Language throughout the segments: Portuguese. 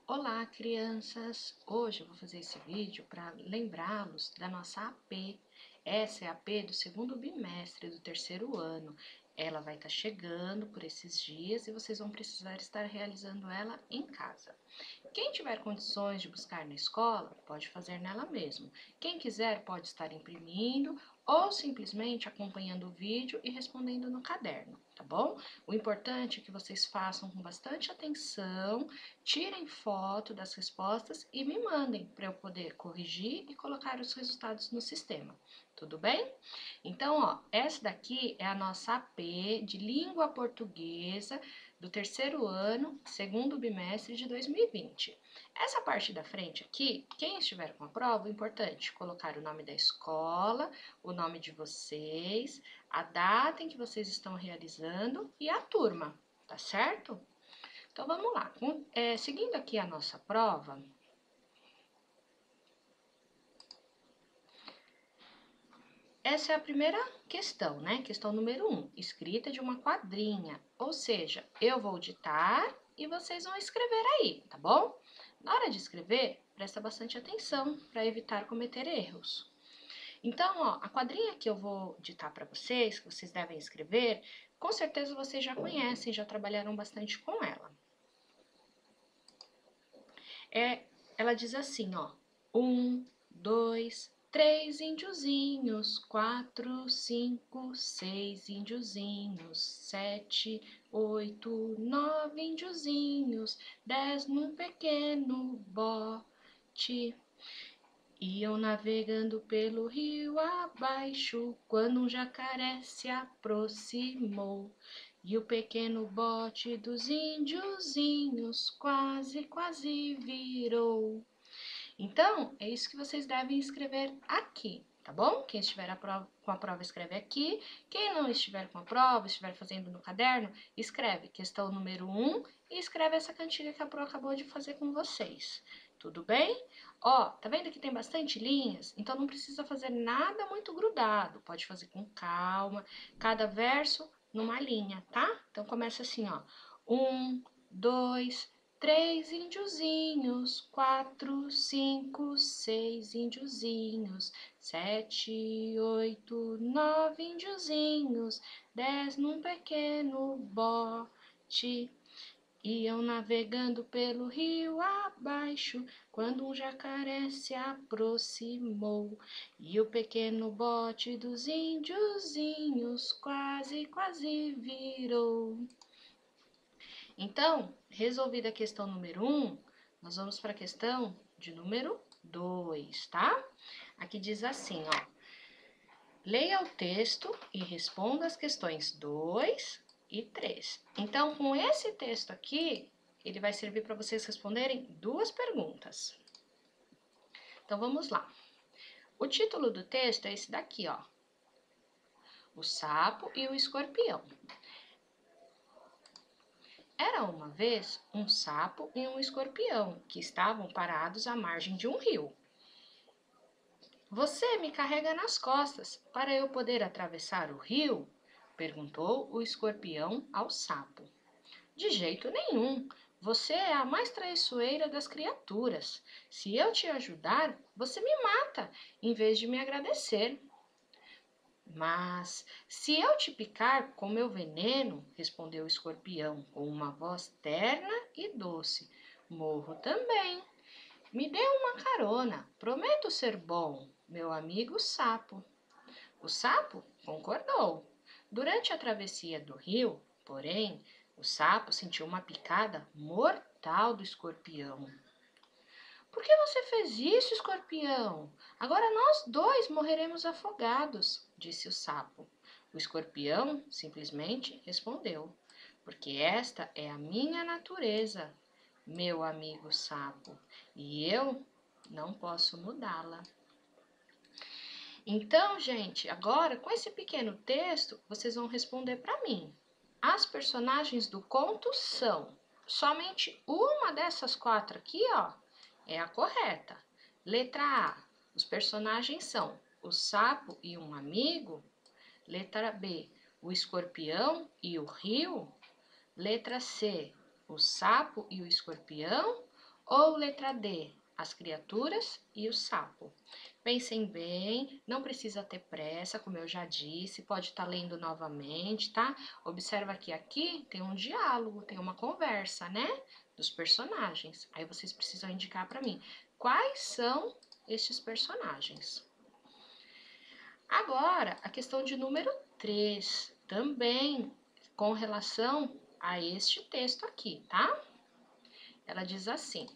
Olá, crianças! Hoje eu vou fazer esse vídeo para lembrá-los da nossa AP. Essa é a AP do segundo bimestre do terceiro ano. Ela vai estar chegando por esses dias e vocês vão precisar estar realizando ela em casa. Quem tiver condições de buscar na escola, pode fazer nela mesmo. Quem quiser pode estar imprimindo ou simplesmente acompanhando o vídeo e respondendo no caderno, tá bom? O importante é que vocês façam com bastante atenção, tirem foto das respostas e me mandem para eu poder corrigir e colocar os resultados no sistema. Tudo bem? Então, ó, essa daqui é a nossa AP de língua portuguesa do terceiro ano, segundo bimestre de 2020. Essa parte da frente aqui, quem estiver com a prova, é importante colocar o nome da escola, o nome de vocês, a data em que vocês estão realizando e a turma, tá certo? Então vamos lá. Seguindo aqui a nossa prova, essa é a primeira questão, né? Questão número 1, escrita de uma quadrinha. Ou seja, eu vou ditar e vocês vão escrever aí, tá bom? Na hora de escrever, presta bastante atenção para evitar cometer erros. Então, ó, a quadrinha que eu vou ditar para vocês, que vocês devem escrever, com certeza vocês já conhecem, já trabalharam bastante com ela. Ela diz assim, ó, 1, 2, 3 índiozinhos, 4, 5, 6 índiozinhos, 7, 8, 9 índiozinhos, 10 num pequeno bote. Iam navegando pelo rio abaixo, quando um jacaré se aproximou. E o pequeno bote dos índiozinhos quase virou. Então, é isso que vocês devem escrever aqui, tá bom? Quem estiver com a prova, escreve aqui. Quem não estiver com a prova, estiver fazendo no caderno, escreve questão número 1 e escreve essa cantiga que a Pro acabou de fazer com vocês. Tudo bem? Ó, tá vendo que tem bastante linhas? Então não precisa fazer nada muito grudado. Pode fazer com calma, cada verso numa linha, tá? Então começa assim, ó. 1, 2, 3 índiozinhos, 4, 5, 6 índiozinhos, 7, 8, 9 índiozinhos, 10 num pequeno bote. Iam navegando pelo rio abaixo, quando um jacaré se aproximou. E o pequeno bote dos índiozinhos quase virou. Então, resolvida a questão número 1, nós vamos para a questão de número 2, tá? Aqui diz assim, ó. Leia o texto e responda as questões 2 e 3. Então, com esse texto aqui, ele vai servir para vocês responderem duas perguntas. Então, vamos lá. O título do texto é esse daqui, ó. O sapo e o escorpião. Era uma vez um sapo e um escorpião que estavam parados à margem de um rio. Você me carrega nas costas para eu poder atravessar o rio? Perguntou o escorpião ao sapo. De jeito nenhum. Você é a mais traiçoeira das criaturas. Se eu te ajudar, você me mata, em vez de me agradecer. Mas se eu te picar com meu veneno, respondeu o escorpião com uma voz terna e doce, morro também. Me dê uma carona, prometo ser bom, meu amigo sapo. O sapo concordou. Durante a travessia do rio, porém, o sapo sentiu uma picada mortal do escorpião. Por que você fez isso, escorpião? Agora nós dois morreremos afogados, disse o sapo. O escorpião simplesmente respondeu: porque esta é a minha natureza, meu amigo sapo, e eu não posso mudá-la. Então, gente, agora com esse pequeno texto, vocês vão responder para mim. As personagens do conto são somente uma dessas quatro aqui, ó, é a correta. Letra A, os personagens são o sapo e um amigo. Letra B, o escorpião e o rio. Letra C, o sapo e o escorpião. ou letra D, as criaturas e o sapo? Pensem bem, não precisa ter pressa, como eu já disse, pode estar lendo novamente, tá? Observa que aqui tem um diálogo, tem uma conversa, né? Dos personagens. Aí vocês precisam indicar para mim quais são estes personagens. Agora, a questão de número 3, também com relação a este texto aqui, tá? Ela diz assim: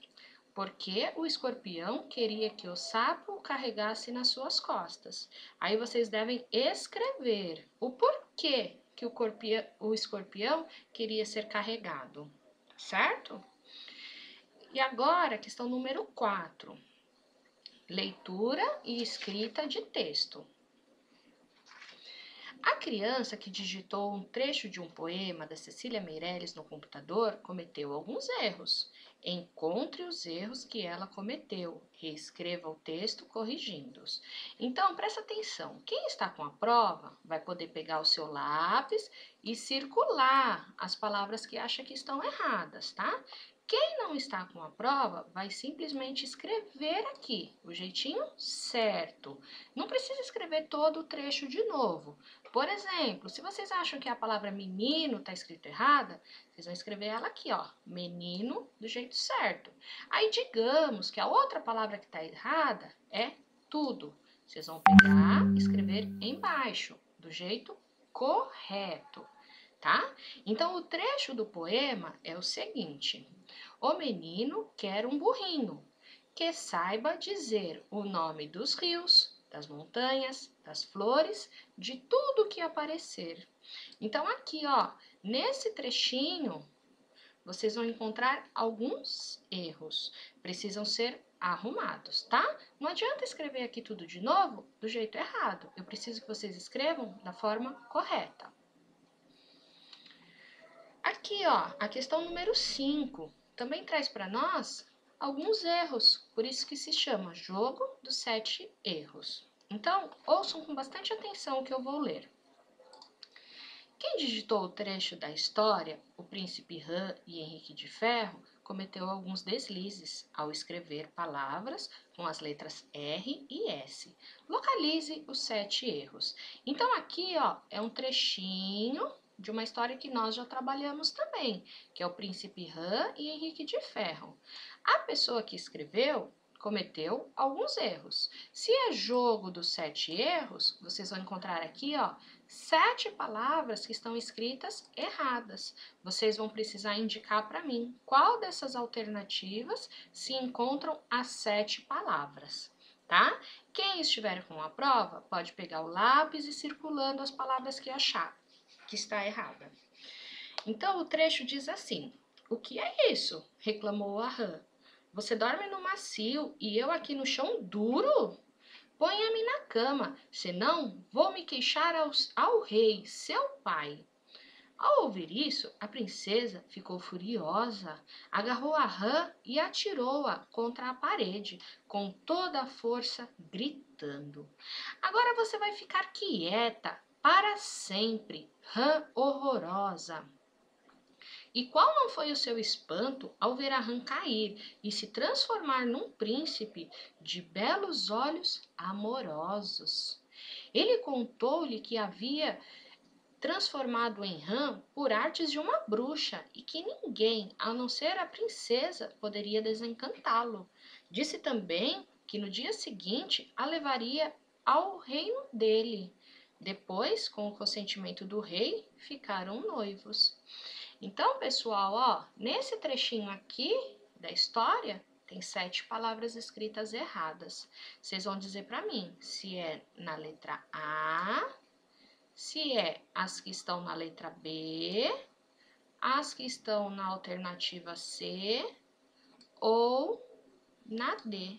porque o escorpião queria que o sapo o carregasse nas suas costas. Aí vocês devem escrever o porquê que o escorpião queria ser carregado, certo? E agora, questão número 4. Leitura e escrita de texto. A criança que digitou um trecho de um poema da Cecília Meirelles no computador cometeu alguns erros. Encontre os erros que ela cometeu. Reescreva o texto corrigindo-os. Então, presta atenção. Quem está com a prova vai poder pegar o seu lápis e circular as palavras que acha que estão erradas, tá? Quem não está com a prova vai simplesmente escrever aqui, o jeitinho certo. Não precisa escrever todo o trecho de novo. Por exemplo, se vocês acham que a palavra menino está escrita errada, vocês vão escrever ela aqui, ó, menino, do jeito certo. Aí, digamos que a outra palavra que está errada é tudo. Vocês vão pegar e escrever embaixo, do jeito correto, tá? Então, o trecho do poema é o seguinte: o menino quer um burrinho que saiba dizer o nome dos rios, das montanhas, das flores, de tudo que aparecer. Então, aqui, ó, nesse trechinho, vocês vão encontrar alguns erros. Precisam ser arrumados, tá? Não adianta escrever aqui tudo de novo do jeito errado. Eu preciso que vocês escrevam da forma correta. Aqui, ó, a questão número 5 também traz para nós alguns erros, por isso que se chama Jogo dos 7 Erros. Então, ouçam com bastante atenção o que eu vou ler. Quem digitou o trecho da história, o príncipe Han e Henrique de Ferro, cometeu alguns deslizes ao escrever palavras com as letras R e S. Localize os 7 erros. Então, aqui, ó, é um trechinho de uma história que nós já trabalhamos também, que é o príncipe Han e Henrique de Ferro. A pessoa que escreveu cometeu alguns erros. Se é jogo dos 7 erros, vocês vão encontrar aqui, ó, 7 palavras que estão escritas erradas. Vocês vão precisar indicar para mim qual dessas alternativas se encontram as 7 palavras, tá? Quem estiver com a prova pode pegar o lápis e ir circulando as palavras que achar que está errada. Então, o trecho diz assim: o que é isso? Reclamou a rã. Você dorme no macio e eu aqui no chão duro? Ponha-me na cama, senão vou me queixar ao rei, seu pai. Ao ouvir isso, a princesa ficou furiosa, agarrou a rã e atirou-a contra a parede, com toda a força, gritando: agora você vai ficar quieta para sempre, rã horrorosa. E qual não foi o seu espanto ao ver a rã cair e se transformar num príncipe de belos olhos amorosos? Ele contou-lhe que havia transformado em rã por artes de uma bruxa e que ninguém, a não ser a princesa, poderia desencantá-lo. Disse também que no dia seguinte a levaria ao reino dele. Depois, com o consentimento do rei, ficaram noivos. Então, pessoal, ó, nesse trechinho aqui da história, tem 7 palavras escritas erradas. Vocês vão dizer para mim se é na letra A, se é as que estão na letra B, as que estão na alternativa C ou na D,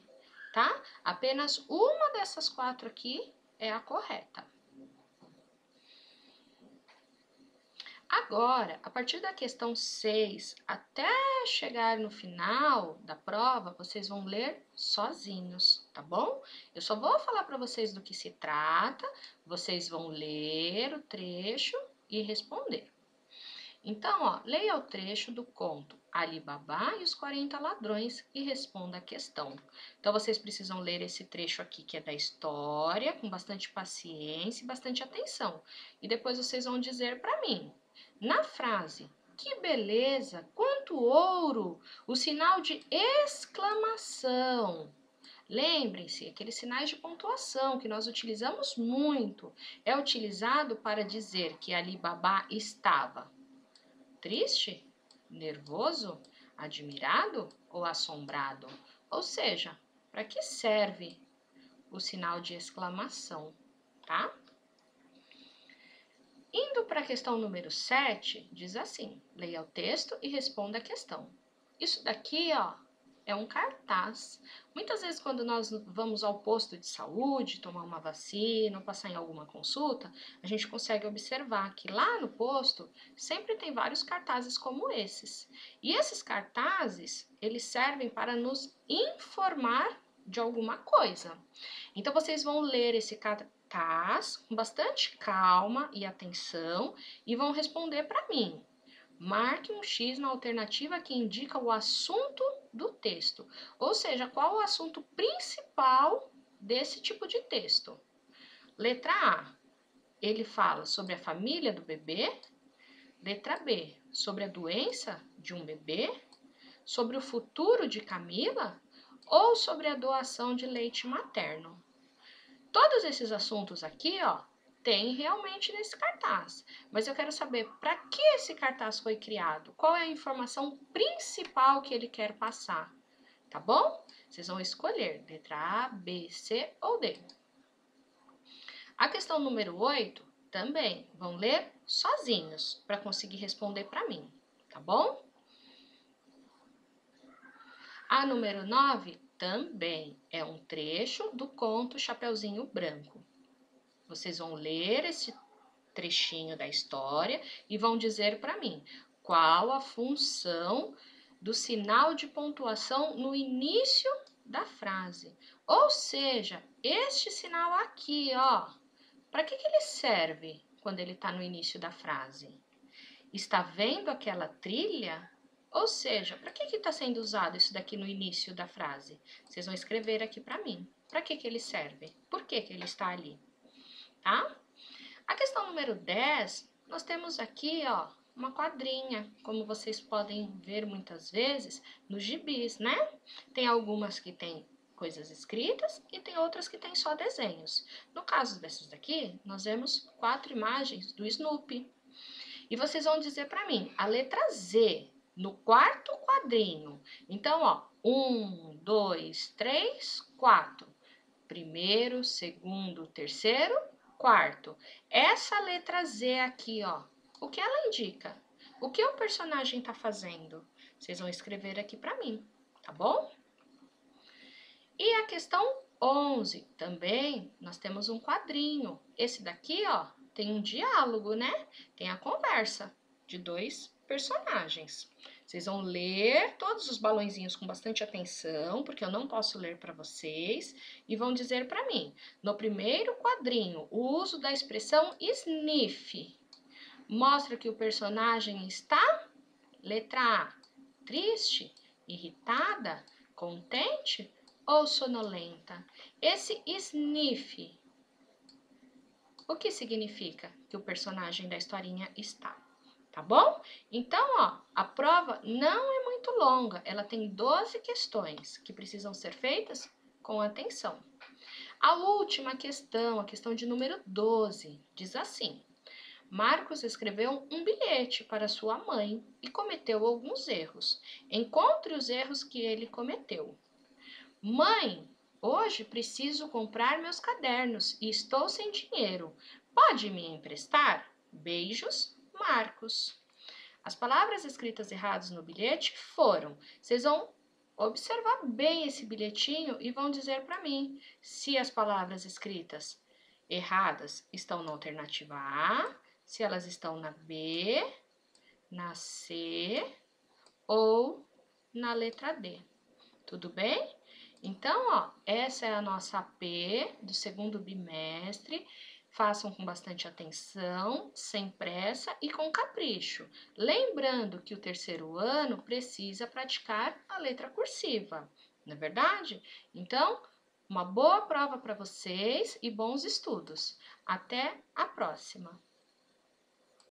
tá? Apenas uma dessas 4 aqui é a correta. Agora, a partir da questão 6 até chegar no final da prova, vocês vão ler sozinhos, tá bom? Eu só vou falar para vocês do que se trata, vocês vão ler o trecho e responder. Então, ó, leia o trecho do conto Ali Babá e os 40 Ladrões e responda a questão. Então, vocês precisam ler esse trecho aqui, que é da história, com bastante paciência e bastante atenção. E depois vocês vão dizer para mim, na frase, que beleza, quanto ouro, o sinal de exclamação. Lembrem-se, aqueles sinais de pontuação que nós utilizamos muito, é utilizado para dizer que Ali Babá estava triste, nervoso, admirado ou assombrado? Ou seja, para que serve o sinal de exclamação, tá? Indo para a questão número 7, diz assim: leia o texto e responda a questão. Isso daqui, ó, é um cartaz. Muitas vezes, quando nós vamos ao posto de saúde, tomar uma vacina ou passar em alguma consulta, a gente consegue observar que lá no posto sempre tem vários cartazes como esses. E esses cartazes, eles servem para nos informar de alguma coisa. Então, vocês vão ler esse cartaz com bastante calma e atenção e vão responder para mim. Marque um X na alternativa que indica o assunto do texto, ou seja, qual o assunto principal desse tipo de texto. Letra A, ele fala sobre a família do bebê. Letra B, sobre a doença de um bebê. Sobre o futuro de Camila ou sobre a doação de leite materno. Todos esses assuntos aqui, ó, tem realmente nesse cartaz, mas eu quero saber para que esse cartaz foi criado, qual é a informação principal que ele quer passar, tá bom? Vocês vão escolher letra A, B, C ou D. A questão número 8 também vão ler sozinhos para conseguir responder para mim, tá bom? A número 9 também é um trecho do conto Chapeuzinho Branco. Vocês vão ler esse trechinho da história e vão dizer para mim qual a função do sinal de pontuação no início da frase. Ou seja, este sinal aqui, ó, para que ele serve quando ele está no início da frase? Está vendo aquela trilha? Ou seja, para que está sendo usado isso daqui no início da frase? Vocês vão escrever aqui para mim. Para que ele serve? Por que ele está ali? Tá? A questão número 10, nós temos aqui, ó, uma quadrinha, como vocês podem ver muitas vezes nos gibis, né? Tem algumas que tem coisas escritas e tem outras que tem só desenhos. No caso dessas daqui, nós vemos 4 imagens do Snoopy. E vocês vão dizer para mim, a letra Z, no quarto quadrinho. Então, ó, 1, 2, 3, 4. Primeiro, segundo, terceiro, quarto. Essa letra Z aqui, ó, o que ela indica? O que o personagem está fazendo? Vocês vão escrever aqui para mim, tá bom? E a questão 11, também nós temos um quadrinho. Esse daqui, ó, tem um diálogo, né? Tem a conversa de 2 personagens. Vocês vão ler todos os balõezinhos com bastante atenção, porque eu não posso ler para vocês, e vão dizer para mim, no primeiro quadrinho, o uso da expressão sniff mostra que o personagem está, letra A, triste, irritada, contente ou sonolenta? Esse sniff, o que significa que o personagem da historinha está? Tá bom? Então, ó, a prova não é muito longa, ela tem 12 questões que precisam ser feitas com atenção. A última questão, a questão de número 12, diz assim: Marcos escreveu um bilhete para sua mãe e cometeu alguns erros. Encontre os erros que ele cometeu. Mãe, hoje preciso comprar meus cadernos e estou sem dinheiro. Pode me emprestar? Beijos, Marcos. As palavras escritas erradas no bilhete foram. Vocês vão observar bem esse bilhetinho e vão dizer para mim se as palavras escritas erradas estão na alternativa A, se elas estão na B, na C ou na letra D. Tudo bem? Então, ó, essa é a nossa AP do segundo bimestre. Façam com bastante atenção, sem pressa e com capricho. Lembrando que o terceiro ano precisa praticar a letra cursiva, não é verdade? Então, uma boa prova para vocês e bons estudos. Até a próxima!